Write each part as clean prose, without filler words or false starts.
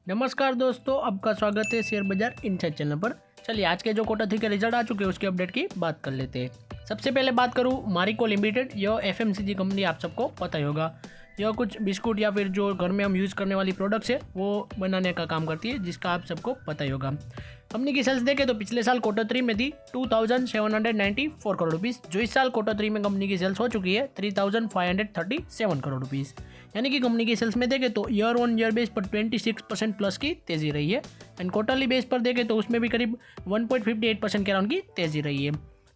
नमस्कार दोस्तों, आपका स्वागत है शेयर बाजार इनसाइड चैनल पर। चलिए आज के जो क्वार्टर 3 के रिजल्ट आ चुके हैं उसके अपडेट की बात कर लेते हैं। सबसे पहले बात करूं मारिको लिमिटेड। यह एफएमसीजी कंपनी आप सबको पता ही होगा। यह कुछ बिस्कुट या फिर जो घर में हम यूज़ करने वाली प्रोडक्ट्स है वो बनाने का काम करती है, जिसका आप सबको पता ही होगा। कंपनी की सेल्स देखें तो पिछले साल क्वार्टर 3 में थी 2794 करोड़ रुपीज़, जो इस साल क्वार्टर 3 में कंपनी की सेल्स हो चुकी है 3537 करोड़ रुपीज़। यानी कि कंपनी की सेल्स में देखें तो ईयर ऑन ईयर बेस पर 26% प्लस की तेज़ी रही है। एंड क्वार्टरली बेस पर देखें तो उसमें भी करीब 1.58% के अराउंड की तेज़ी रही है।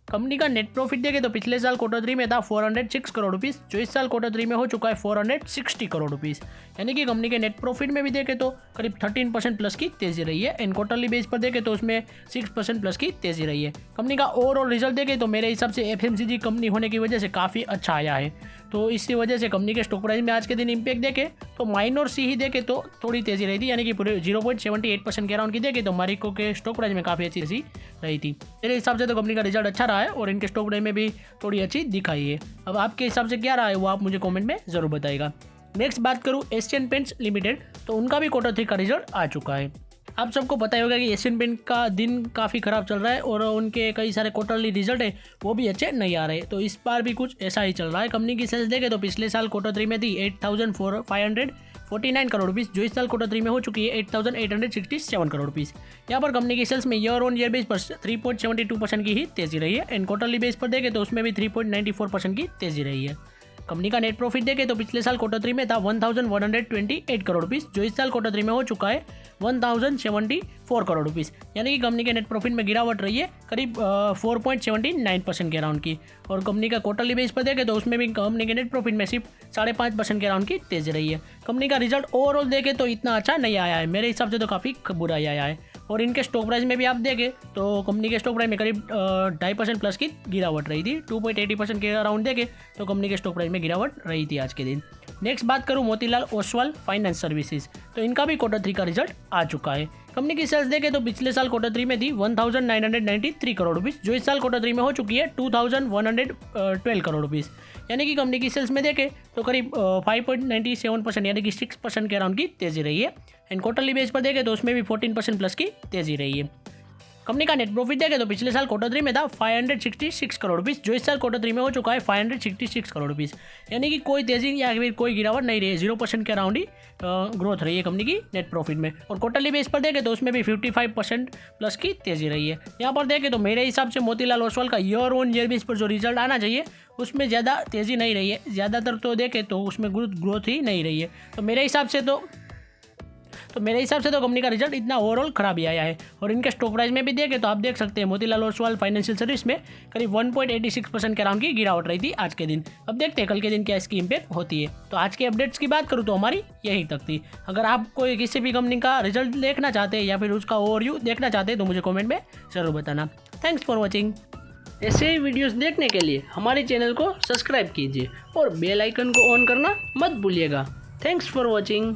कंपनी का नेट प्रॉफिट देखें तो पिछले साल क्वार्टर 3 में था 406 करोड़ रुपीज़, जो इस साल क्वार्टर 3 में हो चुका है 460 करोड़ रुपीज़। यानी कि कंपनी के नेट प्रॉफिट में भी देखें तो करीब 13% प्लस की तेज़ी रही है। एंड क्वार्टरली बेस पर देखें तो उसमें 6% प्लस की तेज़ी रही है। कंपनी का ओवरऑल रिजल्ट देखें तो मेरे हिसाब से एफएमसीजी कंपनी होने की वजह से काफ़ी अच्छा आया है, तो इसी वजह से कंपनी के स्टॉक प्राइस में आज के दिन इम्पैक्ट देखें तो माइनर सी ही देखें तो थोड़ी तेज़ी रही थी, यानी कि पूरे 0.78% के अराउंड की देखें तो मारिको के स्टॉक प्राइस में काफ़ी अच्छी तेज़ी रही थी। मेरे हिसाब से तो कंपनी का रिजल्ट अच्छा रहा है और इनके स्टॉक प्राइस में भी थोड़ी अच्छी दिखाई है। अब आपके हिसाब से क्या रहा है वो आप मुझे कमेंट में ज़रूर बताइएगा। नेक्स्ट बात करूँ एशियन पेंट्स लिमिटेड, तो उनका भी क्वार्टर 3 का रिजल्ट आ चुका है। आप सबको पता ही होगा कि एशियन पेंट का दिन काफ़ी ख़राब चल रहा है और उनके कई सारे क्वार्टरली रिजल्ट है वो भी अच्छे नहीं आ रहे, तो इस बार भी कुछ ऐसा ही चल रहा है। कंपनी की सेल्स देखें तो पिछले साल क्वार्टर 3 में थी 8549 करोड़ रुपीज़, जो इस साल क्वार्टर 3 में हो चुकी है 8867 करोड़ रुपीज़। यहाँ पर कंपनी की सेल्स में ईयर ऑन ईयर बेस पर 3.72% की ही तेज़ी रही है। एंड क्वार्टरली बेस पर देखें तो उसमें भी 3.94% की तेज़ी रही है। कंपनी का नेट प्रॉफिट देखें तो पिछले साल क्वार्टर 3 में था 1128 करोड़ रुपीज़, जो इस साल क्वार्टर 3 में हो चुका है 1074 करोड़ रुपीज़। यानी कि कंपनी के नेट प्रॉफिट में गिरावट रही है करीब 4.79% के अराउंड की। और कंपनी का क्वार्टरली बेस पर देखें तो उसमें भी कंपनी के नेट प्रॉफिट में सिर्फ 5.5% के अराउंड की तेज़ी रही है। कंपनी का रिजल्ट ओवरऑल देखें तो इतना अच्छा नहीं आया है, मेरे हिसाब से तो काफ़ी बुरा ही आया है। और इनके स्टॉक प्राइस में भी आप देखें तो कंपनी के स्टॉक प्राइस में करीब 2.5% प्लस की गिरावट रही थी। 2.80% के अराउंड देखें तो कंपनी के स्टॉक प्राइस में गिरावट रही थी आज के दिन। नेक्स्ट बात करूं मोतीलाल ओसवाल फाइनेंस सर्विसेज, तो इनका भी क्वार्टर 3 का रिजल्ट आ चुका है। कंपनी की सेल्स देखें तो पिछले साल क्वार्टर 3 में थी 1993 करोड़ रुपीज़, जो इस साल क्वार्टर 3 में हो चुकी है 2112 करोड़ रुपीज़। यानी कि कंपनी की सेल्स में देखें तो करीब 5.97% यानी कि 6% के अराउंड की तेज़ी रही है। एंड क्वार्टरली बेस पर देखें तो उसमें भी 14% प्लस की तेज़ी रही है। कंपनी का नेट प्रॉफिट देखें तो पिछले साल क्वार्टर 3 में था 566 करोड़ रुपीज़, जो इस साल क्वार्टर 3 में हो चुका है 566 करोड़ रुपीज़। यानी कि कोई तेज़ी या फिर कोई गिरावट नहीं रही है, 0% के अराउंड ही ग्रोथ रही है कंपनी की नेट प्रॉफिट में। और क्वार्टरली बेस पर देखें तो उसमें भी 55% प्लस की तेज़ी रही है। यहाँ पर देखें तो मेरे हिसाब से मोतीलाल ओसवाल का ईयर ऑन ईयर बेस पर जो रिजल्ट आना चाहिए उसमें ज़्यादा तेज़ी नहीं रही है। ज़्यादातर तो देखें तो उसमें ग्रोथ ही नहीं रही है, तो मेरे हिसाब से तो कंपनी का रिजल्ट इतना ओवरऑल खराब ही आया है। और इनके स्टॉक प्राइस में भी देखें तो आप देख सकते हैं मोतीलाल ओसवाल फाइनेंशियल सर्विस में करीब 1.86% के अराउंड की गिरावट रही थी आज के दिन। अब देखते हैं कल के दिन क्या इसकी इम्पैक्ट होती है। तो आज के अपडेट्स की बात करूँ तो हमारी यही तक थी। अगर आप कोई किसी भी कंपनी का रिजल्ट देखना चाहते हैं या फिर उसका ओवरव्यू देखना चाहते हैं तो मुझे कॉमेंट में ज़रूर बताना। Thanks for watching. ऐसे ही वीडियोस देखने के लिए हमारे चैनल को सब्सक्राइब कीजिए और बेल आइकन को ऑन करना मत भूलिएगा। Thanks for watching.